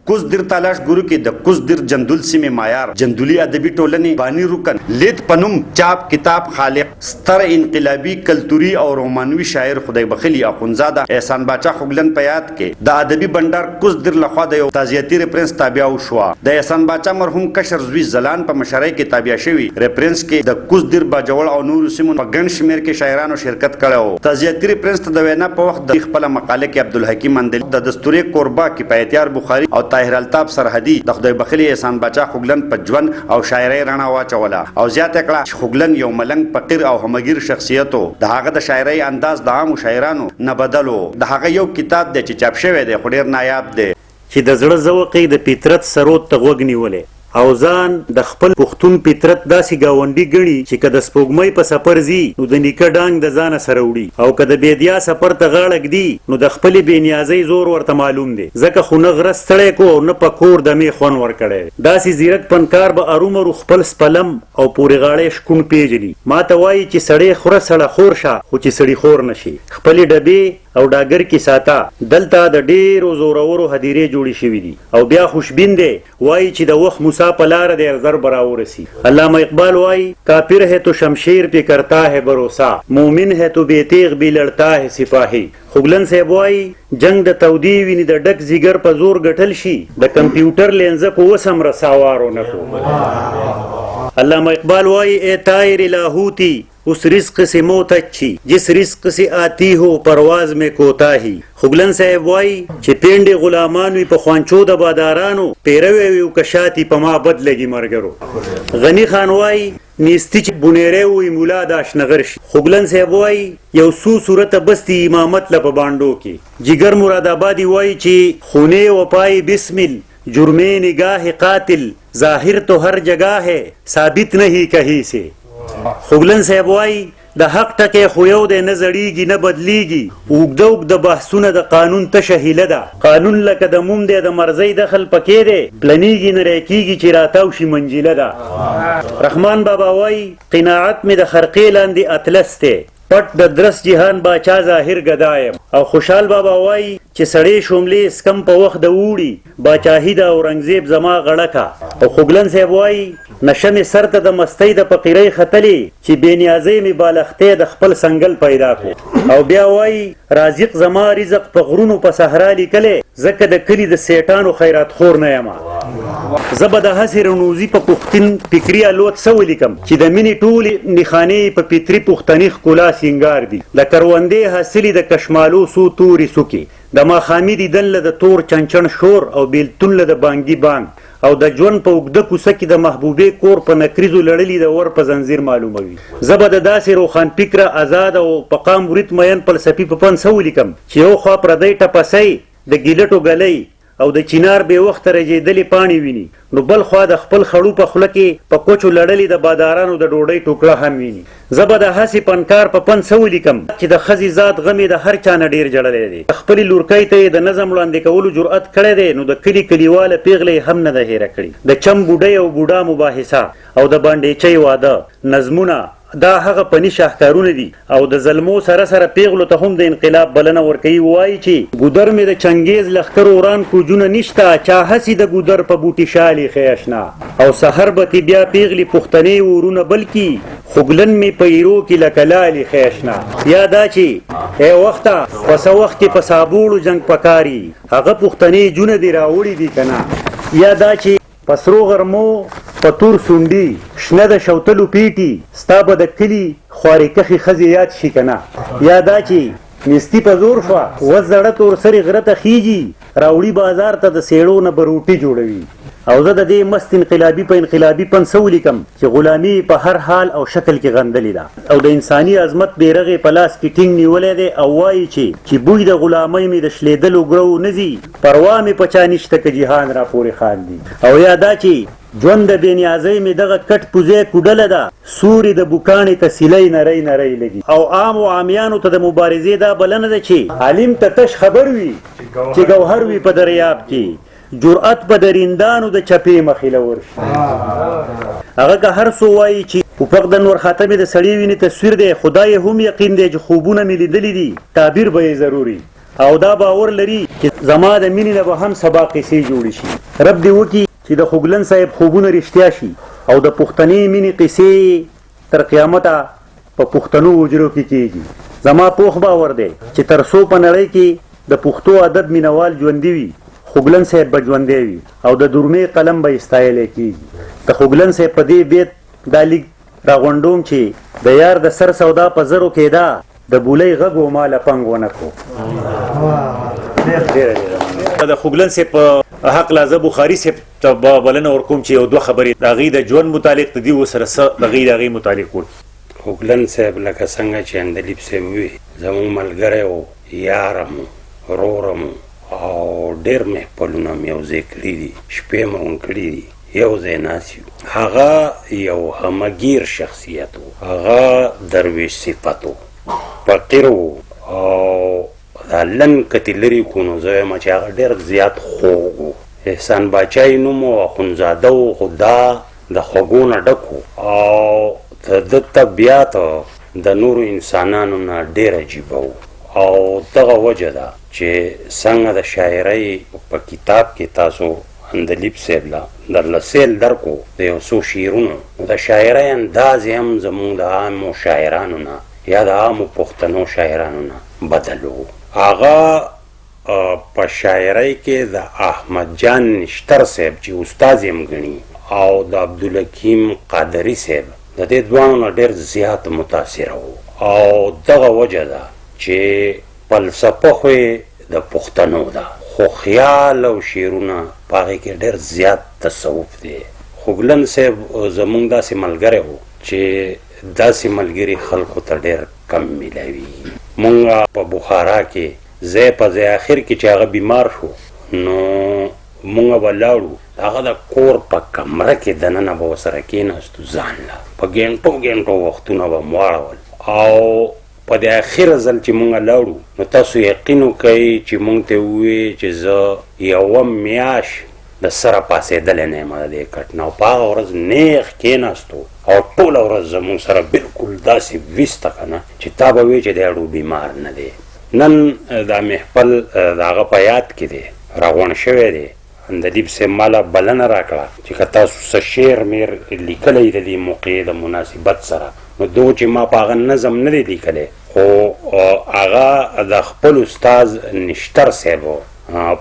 کوزدر تلاش ګورو کې د کوزدر جندول سیمه معیار جندولي ادبي ټولنې بانی رکن لید پنوم چاپ کتاب خالق ستر انقلابی کلتوري او رومانوي شاعر خدای بخیلی اخونزاده احسان باچا خوګلن په یاد کې د ادبي بندر کوزدر لخوا د یو تعزیتي ریفرنس تابع شو. د احسان باچا مرحوم کشر زوی زلان په مشرۍ کې تابع شوی ریفرنس کې د کوزدر باجوړ او نور سیمو په ګڼ شمیر کې شاعرانو شرکت کړو. تعزیتي ریفرنس ته د وینا په وخت د خپل مقاله کې عبدالحکیم اندل د دستوري قربا کې پیتیار بخاری او طاهر الطاف سرحدي د خدای بخیلی احسان باچا خوګلن په ژوند او شاعرۍ رڼا واچوله او زیاته کړه خوګلن یو ملنګ فقیر او همګیر شخصیتو د هغه د شاعرۍ انداز د عام شاعرانو نه بدلو. د هغه یو کتاب دی چې چاپ شوی دی خو ډیر نایاب دی چې د زړه ذوقې د فطرت سرود ته غوږ نیولې او ځان د خپل پښتون فطرت داسې گاونډي ګڼي چې که د سپوږمۍ په سفر ځي نو د نیکه ډانګ د ځانه سره وړي او که د بیدیا سفر ته غاړه ږدي نو د خپلې بېنیازۍ زور ورته معلوم دی ځکه خو نه غره ستړی کو نه په کور دمې خوند ورکړی. داسې زیرک پنکار به ارومرو خپل سپلم او پورې غاړی شکون پیژني. ما ته وایي چې سړی خوره سړه خور شه خو چې سړي خور نشي. خپلې ډبې او ډاګر کې ساته دلته د ډیرو زورورو هدیرې جوړې شوي دي او بیا خوشبین دی وایي چې د وخت موسی په لاره دی ارزر براورسی. علامه اقبال وایي کافر ہے تو شمشیر پہ کرتا ہے بھروسہ مومن ہے تو بے تیغ بھی لڑتا ہے سپاہی. خوګلن صاحب وایي جنگ د تودې ویني د ډک زیګر په زور ګټل شي د کمپیوټر لینزه په وسم رساوارو نه کو. علامه اقبال وایي اے طائر لاہوتی اس رزق سے موت اچھی جس رزق سے آتی ہو پرواز میں کوتاہی. خوګلن صاحب وایي چې پینډې غلامان وي په خوانچو د بادارانو پیروي وي که شاتی په ما بد لګي مرګرو. غنی خان وایي نیستی چې بونیری وي مولا داش نغر شي. خوګلن صاحب وایي یو سو صورت بستی امامت له په بانډو کې. جگر مراد آبادی وایي چې خونه وپای بسمل جرمے نگاہ قاتل ظاہر تو ہر جگہ ہے ثابت نہیں کہیں سے. خوګلن صاحب وایي د حق ټکی خو یو دی نه زړیږي نه بدلیږي. اوږده اوږده بحثونه د قانون تشه هیله ده. قانون لکه د موم دی د مرضۍ دخل پکې دی پلنیږي نه ریکیږي چې راتاو شي منجیله ده. رحمان بابا وایي قناعت مې د خرقې لاندې اطلس دی پټ د درس جهان باچا ظاهر گدایم. او خوشحال بابا وایي چې سړی شوملې اسکم په وخت د وړي باچاهي د اورنګزیب زما غړکه. او خوګلن صاحب وایي نشه مې سر ته د مستۍ د فقیرۍ ختلې چې بېنیازۍ مې بالښتې د خپل سنګل پیدا کړو. او بیا وایي رازق زما رزق په غرونو په صحرا لیکلی ځکه د کلي د سیټانو خیرات خور نه یمه. زه به د هسې رنوزي په پښتون فکري الوت څه ولیکم چې د مینې ټولې نښانې په فطري پښتني ښکلا سینګار دي. د کروندې حاصلې د کشمالو څو تورې څوکې د ماښامي دیدن له د تور چنچن شور او بیلتون له د بانګي بانګ او د ژوند په اوږده کوڅه کې د محبوبې کور په نکریزو لړلي د ور په زنځیر معلوموي. زه به د داسې روښان فکره آزاد او په قام ورید مین فلسفي په پند څه ولیکم چې یو خوا پردی ټپسۍ د ګیلټو ګلۍ او د چینار بې وخته رژېدلې پاڼې ویني نو بل خوا د خپل خړو په خوله کې په کوچو لړلې د بادارانو د ډوډۍ ټوکړه هم ویني. زه به د هسې پنکار په پند څه ولیکم چې د ښځې ذات غم یې د هر چا نه ډېر جړلی دی. د خپلې لورکۍ ته یې د نظم وړاندې کولو جرأت کړی دی نو د کلي کلیواله پیغله هم نه ده هېره کړې. د چم بوډۍ او بوډا مباحثه او د بانډېچۍ واده نظمونه دا هغه پني شاهکارونه دي او د ظلمو سره سره پیغلو ته هم د انقلاب بلنه ورکوي. وایي چې ګودر مې د چنګیز لښکر وران کوجونه نشته چا هسې د ګودر په بوټي شالې خیشنا او سحر به تی بیا پیغلې پښتنې ورونه بلکې خوګلن مې په ایرو کې لکه لالې خیشنا. یا دا چې ای وخته په څه وخت کې په سابوړو جنګ پکاري هغه پښتنې جونه دې راوړي دي که نه. یا دا چې په سرو غرمو په تور سونډي شنه د شوتلو پیټي ستا به د کلي خوارې کښې ښځې یاد شي که نه. یا دا چې نیستي په زور شوه اوس زړه تور سرې غره ته خیږي راوړي بازار ته د سیړو نه به روټي جوړوي. او زه د دې مست انقلابي په انقلابي پند څه ولیکم چې غلامي په هر حال او شکل کې غندلې ده او د انساني عظمت بیرغې په لاس کې ټینګ نیولی دی او وایي چې بوی د غلامۍ مې د شلېدلو ګرو نه ځي پروا مې په چا نشته که جهان را پورې خاندي. او یا دا چې ژوند د بېنیازۍ مې دغه کټ پوزې کوډله ده سوري د بوکانې ته سیلی نری نری لګي. او عام و عامیانو ته د مبارزې دا بلنه ده چې عالم ته تش خبر وي چې ګوهر وي په دریاب کې جرأت به د رندانو د چپې مخې له ورشي. هغه که هر څو وایي چې پوپق د نور خاتمې د سړي وینې تصویر دی خدای هم یقین دی چې خوبونه مې لیدلي دي تعبیر به یې ضروري. او دا باور لري چې زما د مینې نه به هم سبا قصې جوړې شي. رب دې وکړي چې د خوګلن صاحب خوبونه رښتیا شي او د پښتنې مینې قصې تر قیامته په پښتنو حجرو کې کېږي. زما پوخ باور دی چې تر څو په نړۍ کې د پښتو ادب مینوال ژوندي وي خوګلن صاحب به ژوندی وي او د درمې قلم به استایلی کېږي. د خوګلن صاحب په دې بیت دا لیک راغونډوم چې د یار د سر سودا په زرو کې دا د بولۍ غږ و ماله پنګ ونه کړو. د خوګلن صاحب په حق لازه بخاري صاحب ته به بلنه ورکوم چې یو دوه خبرې د هغې د ژوند متعلق د دې ورسره څه د هغې متعلق وکړي. خوګلن صاحب لکه څنګه چې اندلیب صاحب وي زموږ ملګری و، یاره مو، وروره مو او ډېر محفلونه مې یو ځای کړي دي، شپې مو هم کړي دي، یو ځای ناست یو. هغه یو همګیر شخصیت و، هغه درویش صفت و، فقیر و او دا لن کتې لرې کړو نو زه وایم چې هغه ډېر زیات خوږ و. احسان باچای نوم و، اخندزاده و، خو دا د خوږو نه ډک و او د طبیعت د نورو انسانانو نه ډېر عجیبه و. او دغه وجه ده چې څنګه د شاعرۍ په کتاب کې تاسو اندلیب صاحب له درله سیل درکو د یو څو شعرونو، د شاعرۍ انداز هم زموږ د عامو شاعرانو نه یا د عامو پښتنو شاعرانو نه بدل و. هغه په شاعرۍ کې د احمد جان نشتر صاحب چې استاد یې هم ګڼي او د عبدالحکیم قادري صاحب د دې دواړو نه ډېر زیات متاثره و. او دغه وجه ده چې فلسفه خو یې د پښتنو ده خو خیال او شعرونه په هغې کې ډېر زیات تصوف دی. خوګلن صاحب زموږ داسې ملګری و چې داسې ملګري خلکو ته ډېر کم میلاوي. مونږ په بخارا کې ځای په ځای اخر کې چې هغه بیمار شو نو مونږ به لاړو، هغه د کور په کمره کې دننه به ورسره کېناستو ځان له په ګنټو وختونه به مو واړول. او په د اخر ځل چې مونږ لاړو نو تاسو یقین وکئ چې مونږ ته ووایي چې زه یوه میاشت د سره پاسېدلی نه یم د دې کټ نه. او په هغه ورځ نیغ کېناستو او ټوله ورځ زمونږ سره بلکل داسې ویسته که نه چې تا به وایي چې دی اړو بیمار نه دی. نن دا محفل د هغه په یاد کې دی راغونډ شوی دی. اندلیب صاحب ماله بلنه راکړه چې که تاسو څه شعر میر لیکلی د دې موقعې د مناسبت سره نو دو چې ما په هغه نظم نه دی لیکلی خو هغه د خپل استاذ نشتر صاحب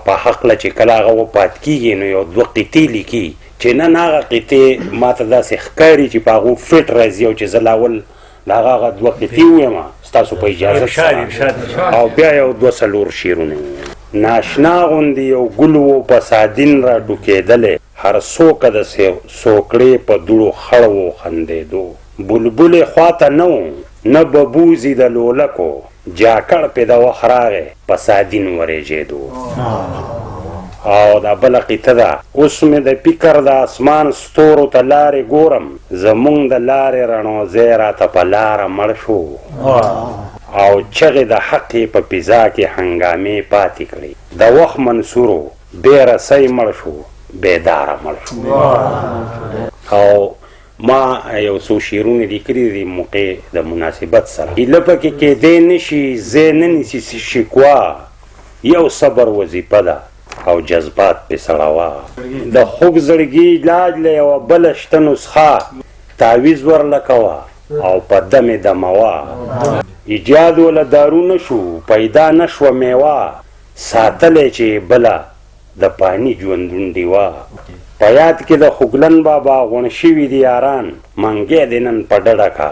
په هکله چې کله هغه وپات کېږي نو یو دوه قطې لیکي چې نن هغه قطې ما ته داسې ښکاري چې په هغو فټ راځي او چې زه لاول د هغه دوه قطې ووایم ستاسو په اجازت سره او بیا یو دوه څلور شعرونه ناشنا غوندې یو ګل و په سادین را ډوکېدلی هر څوکه د سوکړې په دوړو خړ و خندېدو بلبلې خواته نه و نه ببوزي د لولکو جاکړ پې د وخت راغی په سادین ورېږېدو. او دا بله قطه ده اوس مې د فکر د اسمان ستورو ته لارې ګورم زمونږ د لارې رڼو ځای راته په لاره مړ شو او چغې د حق یې په فضا کې هنګامې پاتې کړې د وخت منصورو بې رسۍ مړ شو بېداره مړ شو. او ما یو څو شعرونه لیکلي دي موقع د مناسبت سره هیله پکې کېدی نه شي ځای نه نیسي شکوا یو صبر وظیفه ده او جذبات پې سړوه د خوږ زړګي علاج له یوه بله شته نسخه تعویز ورله کوه او په دمې دموه ایجاد وله دارو نه شو پیدا نه شوه میوه ساتلی چې بله د پانی ژوندون ډیوه. په یاد کې د خوګلن بابا غونډ شوي دي یاران منګی دې نن په ډډه که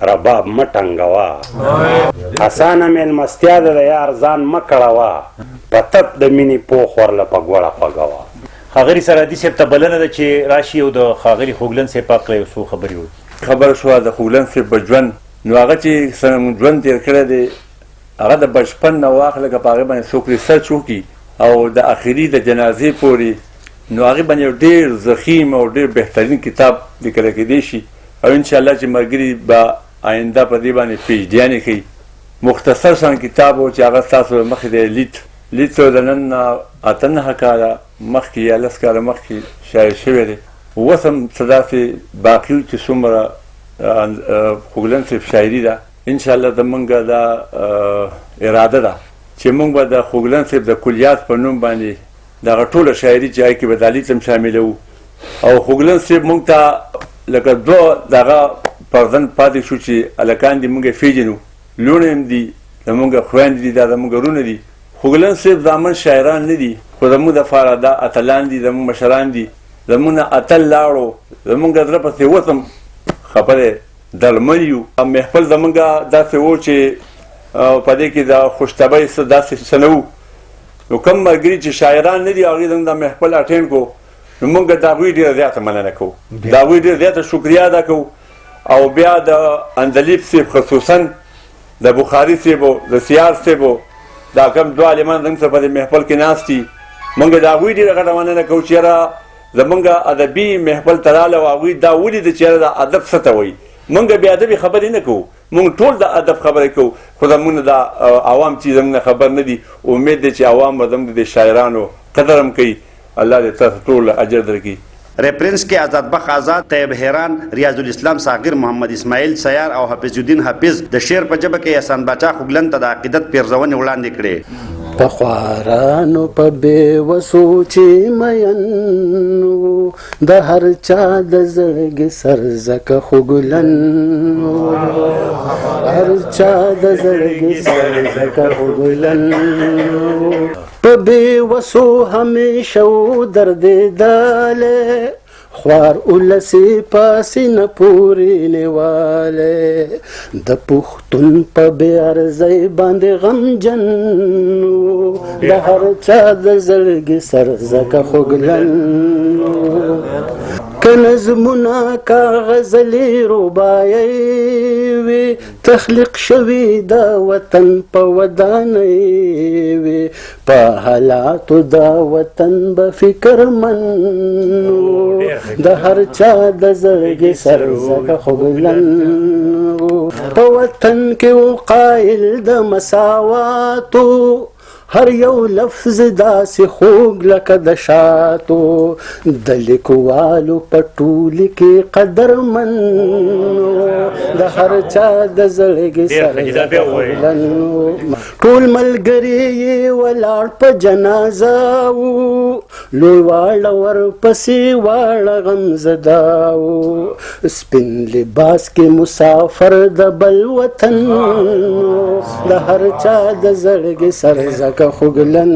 رباب مه ټنګوه اسانه مېلمستیا ده د یار ځان مه کړوه په تپ د مینې پوخ ورله په ګوړه خوږوه. ښاغلي سرحدي صاحب ته بلنه ده چې راشي او د ښاغلي خوګلن صاحب په هکله یو څو خبرې وکړي. خبره شوه د خوګلن صاحب په ژوند نو هغه چې څنګه ژوند تېر کړی دی هغه د بچپن نه واخله که په هغې باندې څوک ریسرچ وکړي او د اخري د جنازې پورې نو هغې باندې یو ډېر ضخیم او ډېر بهترین کتاب لیکلی کېدی شي او انشاءالله چې ملګري به آینده په دې باندې پیچدیانې کوي. مختصر شان کتاب و چې هغه ستاسو مخکې دی لیت د نن نه 8 کاله مخکې یا 10 کاله مخکې شاعر شوی دی. اوس هم څه داسې باقي چې څومره خوګلن صاحب شاعري ده انشاءالله زمونږ دا اراده ده چې موږ به د خوګلن صاحب د کلیات په نوم باندې دغه ټوله شاعري چې هغې کې به د علي هم شاملوو او خوګلن صاحب موږ ته لکه دوه دغه فرزند پاتې شو چې هلکان دي موږ یې پېژنو لوڼې هم دي زموږ خویندې دي دا زموږ وروڼه دي خوګلن صاحب زامن شاعران نه دي خو زموږ دپاره دا اتلان دي زموږ مشران دي زموږ نه اتل لاړو زموږ زړه پسې اوس هم خبره درمل یو محفل زموږ داسې و چې په دې کې د خوشطبعۍ څه داسې څه نه وو نو کوم ملګري چې شاعران نه دي هغوی زموږ د محفل اټینډ کړو نو موږ د هغوی ډېره زیاته مننه کوو د هغوی ډېره زیاته شکریه ادا کوو او بیا د اندلیب صاحب خصوصا د بخاري صاحبو د سیار صاحبو دا کوم دوه عالمان زموږ سره په دې محفل کې ناست دي موږ د هغوی ډېره غټه مننه کوو چې یاره زموږ ادبي محفل ته راغله او هغوی دا ولیده چې یاره د ادب څه ته وایي موږ بې ادبې خبرې نه کوو موږ ټول د ادب خبرې کوو خو زموږ نه دا عوام چې زموږ نه خبر نه دي امید دی چې عوام به زموږ د شاعرانو قدر هم کوي الله دې تاسو ټول اجر درکړي ریفرنس کې آزاد بخ آزاد طیب حیران ریاض الاسلام صاغر محمد اسماعیل سیار او حافظ الدین حافظ د شعر په ژبه کې احسان باچا خوګلن ته د عقیدت پیرزونې وړاندې کړې په خوارانو په بېوسو چې مین د هر چا د زړګي سر زکه خوګلن هر چا د زړګي سر زکه خوګلن په بېوسو همیشه و دردېدلی خوار اولسی پاسی نه پورې نیوالی د پښتون په بې ارزۍ باندې غمجن د هر چا د زړګي سر زکه خوګلن که نظمونه کا غزلې رباعۍ وي تخلیق شوي د وطن په ودانۍ وي په حالاتو د وطن به فکرمن د هر چا د زړګي سر زکه خوګلن په وطن کې و قایل د مساواتو هر یو لفظ داسې خوږ لکه د شاتو د لیکوالو په ټولي کې قدرمن د هر چا د زړګي سر زکه خوګلن ټول ملګري یې ولاړ په جنازه وو لوی واړه ورپسې واړه غمزده وو سپین لباس کې مسافر د بل وطن د هر چا د زړګي سر زکه خوګلن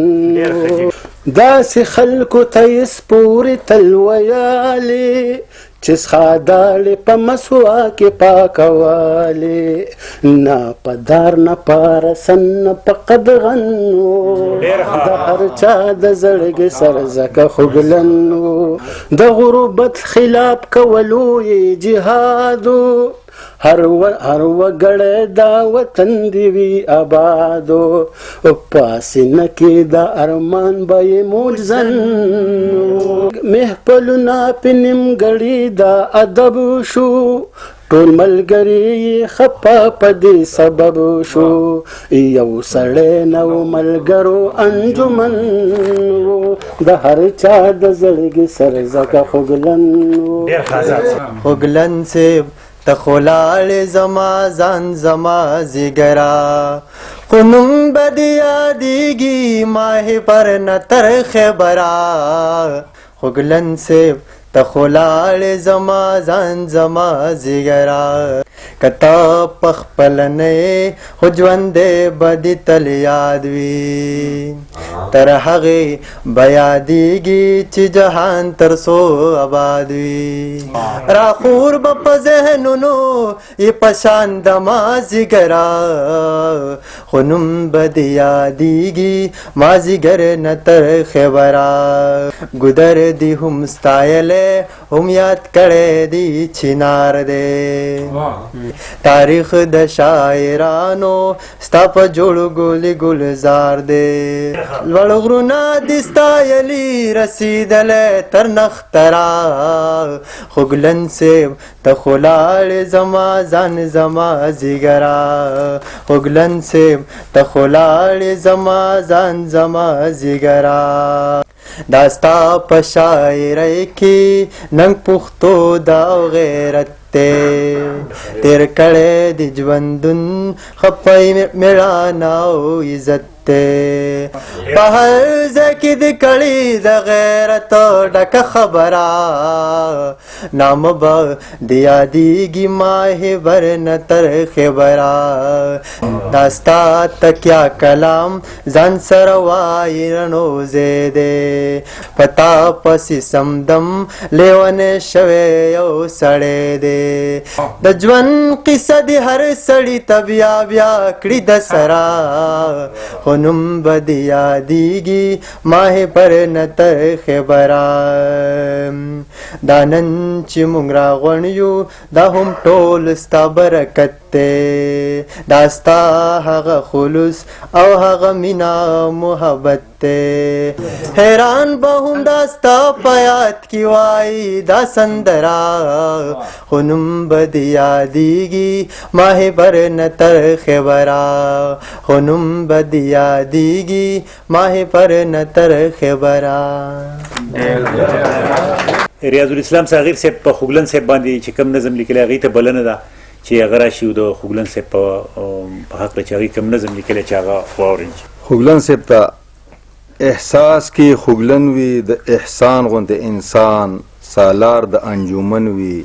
داسې خلکو ته یې سپورې تل ویالې چې څښادالې په مسوا کې پاکوالې نه په دار نه په رسن نه په قدغن د هر چا د زړګي سر زکه خوګلن د غربت خلاف کولو یې جهادو هر وګړی دا وطن دی وي آبادو پاسینه کې د ارمان به یې موجزن محفلونه په نیمګړي د ادب شو ټول ملګري خپه په دې سبب شو یو سړی نو ملګرو انجمن د هر چا د زړګي سر زکه خوګلن خوګلن صاحب ته خو لاړې زما ځان زما زیګرا خو نوم به دې یادېږي ماهې پر نه تر خبره خوګلن صاحب ته خو لاړې زما ځان زما زیګرا که ته پخپله نه یې خو ژوندی به دې تل یاد وي تر هغې به یادېږي چې جهان تر څو آباد وي راخور به په ذهنونو یې په شان د مازدیګره خو نوم به دې یادېږي مازدیګر نه تر خیبره ګودر دې هم ستایلی هم یاد کړی دی چنار دی تاریخ د شاعرانو ستا په جوړو ګلې ګلزار دی لوړ غرونه دې ستایلي رسېدلی تر نختره خوګلن صاحب ته خو لاړې زما ځان زما زیګره خوګلن صاحب ته خو لاړې زما ځان زما زیګره دا ستا په شاعرۍ کې ننګ پښتو دا غیرت دی تیر کړی د ژوندون خپی مېړانه او عزت ته په هر ځای کې د کړي د غیرت ډکه خبره نام به د یادېږي ماه بر نه تر خبره دا ستا تکیا کلام ځان سره وایي رڼو ځای دی په تا پسې سمدم لیونی شوی یو سړی دی د ژوند قصه د هر سړي ته بیا بیا کړي د سره خو نوم به د یادېږي ماه پر نه تر خبره دا نن چې موږ راغونډ یو دا هم ټول ستا برکت دی دا ستا هغه خلوص او هغه مینا محبت دی حیران به هم دا ستا په یاد کې وایي دا سندره خو نوم به د یادېږي ماه پر نه تر خبره خو نوم به د یادېږي ماه پر نه تر خبره. ریاض الاسلام صاغر صاحب په خوګلن صاحب باندې چې کوم نظم لیکلی هغې ته بلنه ده چې هغه راشي د خوګلن صاحب په حق چې هغې کوم نظم لیکلی چې هغه واورئ. خوګلن صاحب ته احساس کې خوګلن وي د احسان غوندې انسان سالار د انجمن وي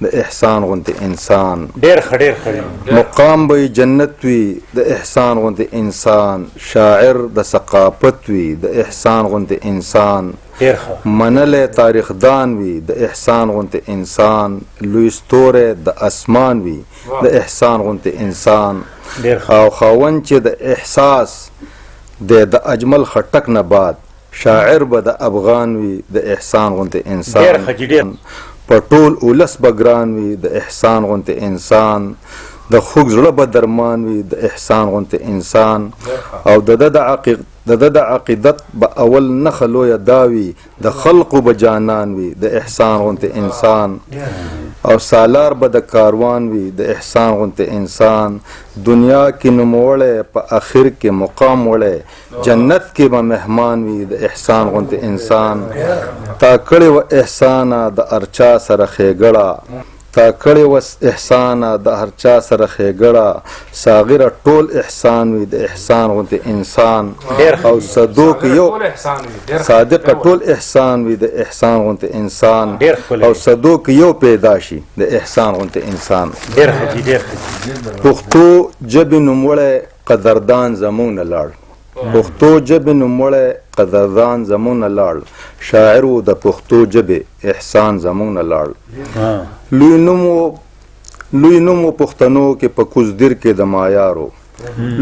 د احسان غوندې انسان ډېر ښه ډېر ښه مقام به جنت وي د احسان غوندې انسان شاعر د ثقافت وي د احسان غوندې انسان منلی تاریخ دان وي د احسان غوندې انسان لوی ستوری د اسمان وي د احسان غوندې انسان او خاوند چې د احساس د اجمل خټک نه بعد شاعر به د افغان وي د احسان غوندې انسان په ټول ولس به ګران وي د احسان غوندې انسان د خوږ زړه به درمان وي د احسان غوندې انسان او د د عقیدت به اول نښه لویه دا وي د خلقو به جانان وي د احسان غوندې انسان او سالار به د کاروان وي د احسان غوندې انسان دنیا کې نوموړی په اخر کې مقام وړی جنت کې به مهمان وي د احسان غوندې انسان تا کړې وه احسانه د ارچا سره ښېګړه تا کړې وس احسانه د هر چا سره ښېګړه صاغره ټول احسان وي د احسان غوندې انسان او صدوق یو صادقه ټول احسان وي د احسان غوندې انسان او صدوق یو پیدا شي د احسان غوندې انسان. پښتو ژبې نوموړی قدردان زموږ نه لاړ پښتو ژبې نوموړی قدردان زموږ نه لاړ شاعر و د پښتو ژبې احسان زموږ نه لاړ لوی نوم و پښتنو کې په کوزدر کې د مایارو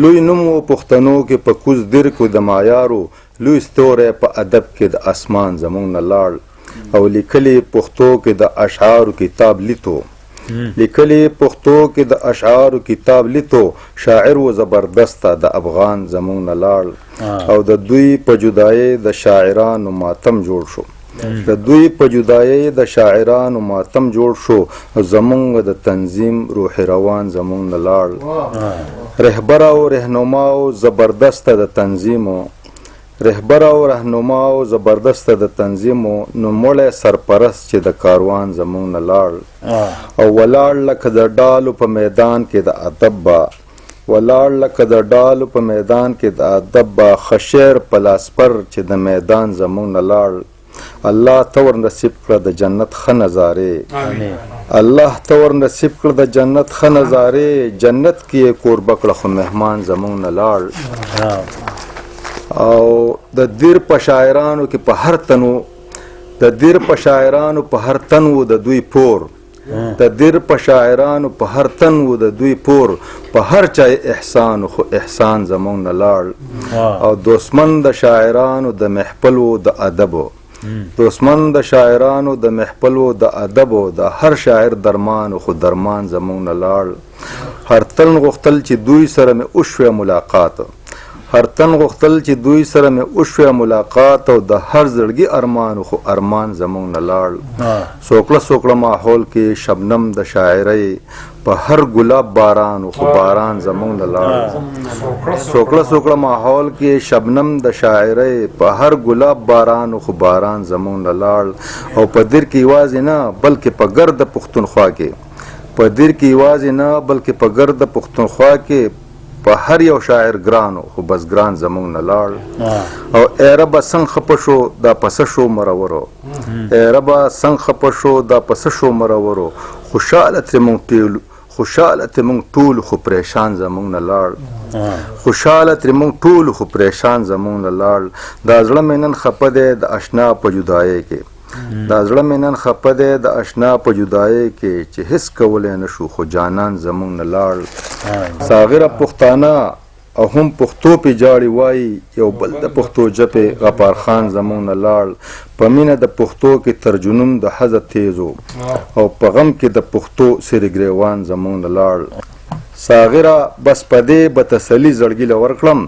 لوی نوم و پښتنو کې په کوزدر کې د مایارو لوی ستوری په ادب کې د اسمان زموږ نه لاړ او لیکلي پښتو کې د اشعارو کتاب لیتو لیکلي پښتو کې د اشعارو کتاب لیتو شاعر و زبردسته د افغان زموږ نه لاړ او د دوی په جدایۍ د شاعرانو ماتم جوړ شو د دوی په جدایۍ د شاعرانو ماتم جوړ شو زموږ د تنظیم روح روان زموږ نه لاړ رهبر او رهنما او زبردسته د تنظیمو رهبر او رهنما او زبردسته د تنظیمو نوموړی سرپرست چې د کاروان زموږ نه لاړ او ولاړ لکه د ډالو په میدان کې د ادب با ولاړ لکه د ډالو په میدان کې د ادب با خشیر پلاسپر چې د میدان زموږ نه لاړ الله ته ور نصیب کړه د جنت ښه نظارې الله ته ور نصیب کړه د جنت ښه نظارې جنت کې یې کوربه کړه خو مهمان زموږ نه لاړ او د دیر په شاعرانو کې په هر تنو د دیر په شاعرانو په هر تن و د دوی پور د دیر په شاعرانو په هر تن و د دوی پور په هر چا احسان خو احسان زموږ نه لاړ او دوستمن د شاعرانو د محفل و د ادبو دوستمن د شاعرانو د محفل و د ادبو د هر شاعر درمان خو درمان زموږ نه لاړ هر تن غوښتل چې دوی سره مې وشوه ملاقات هر تن غوښتل چې دوی سره مې وشوه ملاقات او د هر زړګي ارمان خو ارمان زموږ نه لاړ سوکړه سوکړه ماحول کې شبنم د شاعرۍ په هر ګلاب باران خو باران زموږ نه لاړ سوکړه سوکړه ماحول کې شبنم د شاعرۍ په هر ګلاب باران خو باران زموږ نه لاړ او په دیر کې یوازې نه بلکې په ګرد پښتونخوا کې په دیر کې یوازې نه بلکې په ګرد پښتونخوا کې په هر یو شاعر ګرانو خو بس ګران زمونږ نه لاړ او ای ربه څنګه خفه شو دا پسه شو مرورو ای ربه څنګه خفه شو دا پسه شو مرورو خوشحاله ترې مونږ ټول خو پریشان زمونږ نه لاړ خوشحاله ترې مونږ ټول خو پریشان زمونږ نه لاړ دا زړه مې نن خفه دی د اشنا په جدایۍ کې دا زړه مې نن خفه دی د اشنا په جدایۍ کې چې هیڅ کولی نه شو خو جانان زمونږ نه لاړ ساغره پښتانه او هم پښتو پې جاړې وایي یو بل د پښتو ژبې غفار خان زمونږ نه لاړ په مینه د پښتو کې تر جنون د حضرت تیزو او په غم کې د پښتو سری ګریوان زمونږ نه لاړ ساغره بس په دې به تسلي زړګي له ورکړم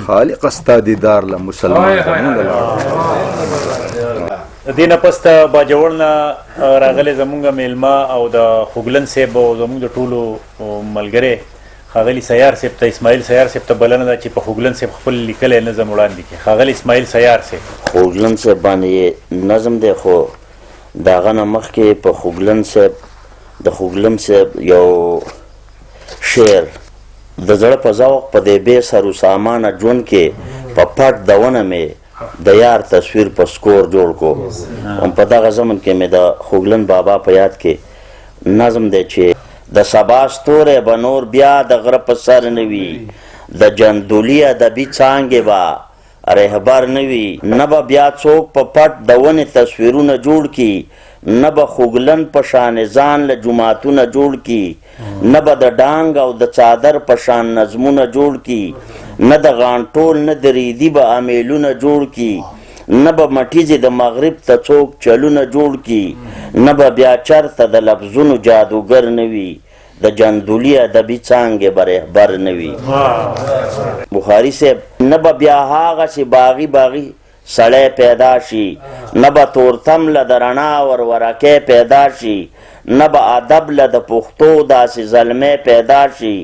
خالق ستا دیدار له مسلمان زمونږ نه لاړ د دې نه پس ته باجوړ نه راغلی زمونږ میلمه او د خوګلن صاحب او زمونږ د ټولو ملګری ښاغلي سیار صاحب ته اسماعیل سیار صاحب ته بلنه ده چې په خوګلن صاحب خپل لیکلی نظم وړاندې کړي ښاغلي اسماعیل سیار صاحب خوګلن صاحب باندې نظم دی خو د هغه نه مخکې په خوګلن صاحب د خوګلن صاحب یو شعر د زړه په ذوق په دې بې سرو سامانه ژوند کې په پټ دونه مې د یار تصویر په سکور جوړ کو په دغه زمن کې مې د خوګلن بابا په یاد کې نظم دی چې د سبا ستوری به نور بیا د غره په سر نه وي د جندولي ادبي څانګې به رهبر نه وي نه به بیا څوک په پټ د ونې تصویرونه جوړ کړي نه به خوګلن په شان ځان له جوماتونه جوړ کړي نه به د ډانګ او د څادر په شان نظمونه جوړ کړي نه د غانټول نه د ریدي به امیلونه جوړ کړي نه به مټیزې د مغرب ته څوک چلونه جوړ کړي نه به بیا چرته د لفظونو جادوګر نه وي د جندولي ادبي څانګې به رهبر نه وي بخاري صاحب نه به بیا هغسې باغي سړی پیدا شي نه به تورتم له د رڼا ورورکۍ پیدا شي نه به ادب له د پښتو داسې زلمی پیدا شي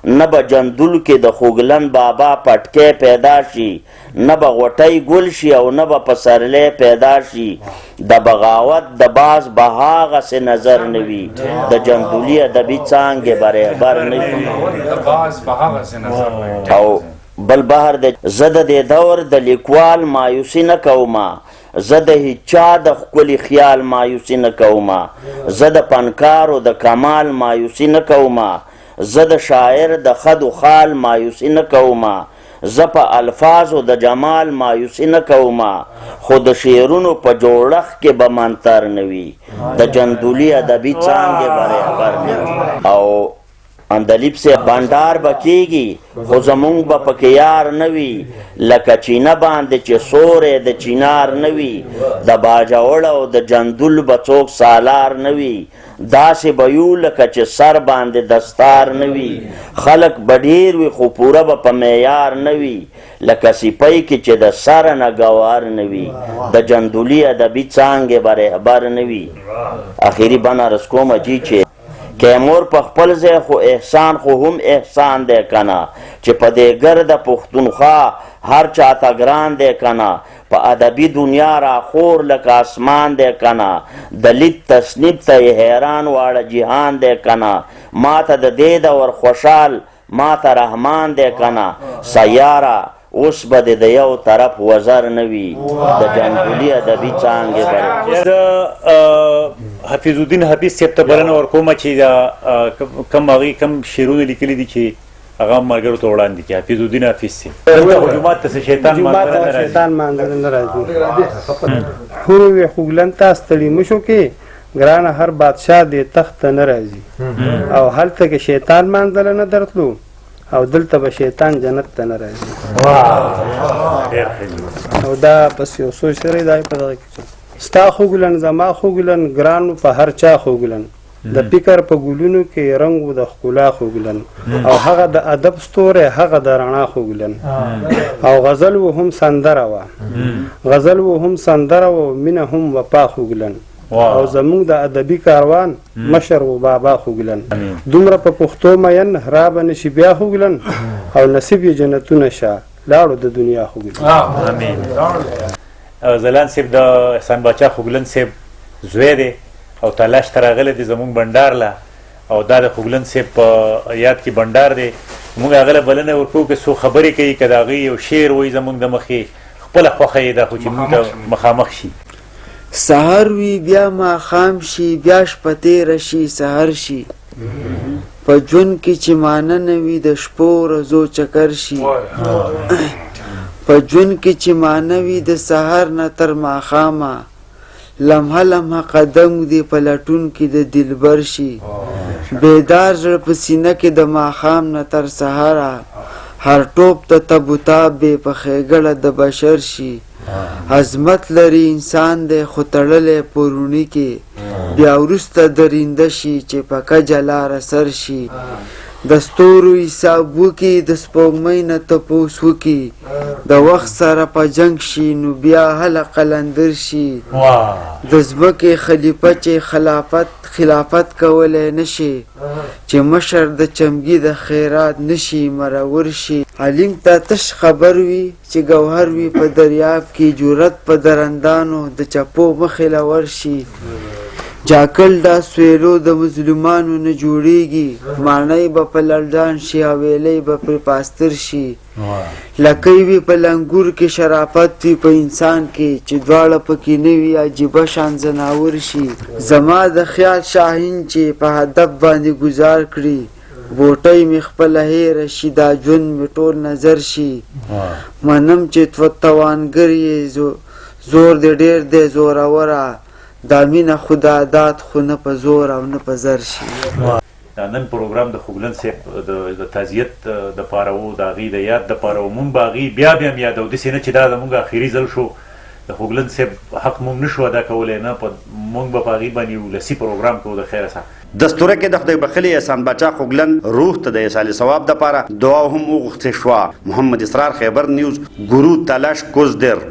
نه به جندول کې د خوګلن بابا پټکی پیدا شي نه به غوټۍ ګل شي او نه به پسرلی پیدا شي د بغاوت د باز به هغسې نظر نه وي د جندولي ادبي څانګې به رهبر نه وي او بل بهر د زه د دې دور د لیکوال مایوسي نه کومه زه د هیچا د ښکلي خیال مایوسي نه کومه زه د فنکارو د کمال مایوسي نه کومه زه د شاعر د خد و خال مایوسي نه کومه زه په الفاظو د جمال مایوسي نه کومه خو د شعرونو په جوړښت کې به منتر نه وي د جندولي ادبي څانګې به رهبر نه وي او اندلیب سے بانډار به کېږي خو زمونږ به پکې یار نه وي لکه چینه باندې چې سوری د چینار نه وي د باجوړ او د جندول به څوک سالار نه وي داسې به یو لکه چې سر باندې دستار نه وي خلک به ډېر وي خو پوره به په معیار نه وي لکه سپۍ کې چې د سره نه ګوار نه وي د جندولي ادبي څانګې به رهبر نه وي اخري بنا رس کومه جي چې کیمور په خپل ځای خو احسان خو هم احسان دی کنه چې په دې ګرده پښتونخوا هر چاته ګران دی کنه په ادبي دنیا را خور لکه اسمان دی کنه د لید تصنیف ته یې حیران واړه جهان دی کنه ما ته د دې دور خوشحال ما ته رحمان دی کنه سیاره اوس به د یو طرف وزر نه وي د جندولي ادبي څانګې به زه حفیظ الدین حفیظ صاحب ته بلنه ورکومه چې هغې کم شعرونه لیکلي دي چې هغه ملګرو ته وړاندې کړي حفیظ الدین حفیظ صاحب دلته خو جومات ته شیطان مانځنه نه راځي حور وې خوګلن ته ستړي مشو کې ګرانه هر بادشاه دې تخت ته نه راځي او هلته کې شیطان مانځله نه درتلو او دلته به شیطان جنت ته نه راځي او دا پس یو سوچ سره دی په دغه کې ستا خوګلن زما خوګلن ګرانو په هر چا خوګلن د فکر په ګلونو کې رنګ د ښکلا خوګلن او هغه د ادب ستوری هغه د رڼا خوګلن او غزل و هم سندره وه غزل و هم سندره و مینه هم وفا خوګلن او زمونږ د ادبي کاروان مشر و بابا خوګلن دومره په پښتو مین را به نشي بیا خوګلن او نصیب یې جنتونه شه لاړو د دنیا خوګلن زلان صاحب د احسان باچا خوګلن صاحب زوی دی او تلاش ته راغلی دی زمونږ بنډار له او دا د خوګلن صاحب په یاد کې بنډار دی موږ هغه له بلنه ورکوو که څو خبرې کوي که د هغوی یو شعر وایي زموږ د مخې خپله خوښه یې ده خو چې موږ ته مخامخ شي. سحر وي بیا ماښام شي بیا شپه تېره شي سحر شي په ژوند کې چې مانه نه وي د شپو ورځو چکر شي په ژوند کې چې مانه وي د سحر نه تر ماښامه لمحه لمحه قدم دې په لټون کې د دلبر شي بیدار زړه په سینه کې د ماښام نه تر سهاره هر ټوپ ته تب و تاب بې په ښېګړه د بشر شي عظمت لري انسان دی خو تړلی پروني کې بیا وروسته درینده شي چې په کجه لاره سر شي د ستورو حساب وکي د سپوږمۍ نه تپوس وکي د وخت سره په جنګ شي نو بیا هله قلندر شي د ځمکې خلیفه چې خلافت کولی نشي چې مشر د چمګي د خیرات نشي مرور شي علیم ته تش خبر وي چې ګوهر وي په دریاب کې جرأت په درندانو د چپو مخې لور شي جاکل دا سویلو د مظلومانو نه جوړیږي ماڼۍ به په لړډان شي حویلی به پرې پاستر شي لکۍ وي په لنګور کې شرافت وي په انسان کې چې دواړه پکې نه وي عجیبه شان ځناور شي زما د خیال شاهین چې په هدف باندې ګزار کړي بوټۍ مې خپله هیره شي دا ژوند مې ټول نظر شي منم چې توانګر یې زور دې ډېر دی زوروره دا مینه خو د عادات خو نه په زور او نه په زر شي. دا نن پروګرام د خوږلن صاحب د تعزیت دپاره و د هغې د یاد دپاره و مونږ به هغې بیا هم یادو داسې نه چې دا زمونږ اخري ځل شو د خوږلن صاحب حق مونږ نه شو ادا کولی نه مونږ به په هغې باندې ولسي پروګرام کوو د خیره سره دستوره کې د خدای بخلي احسان باچا خوږلن روح ته د ایصال ثواب دپاره دعا هم وغوښتې شوه. محمد اسرار خیبر نیوز ګورو تلاش کوزدر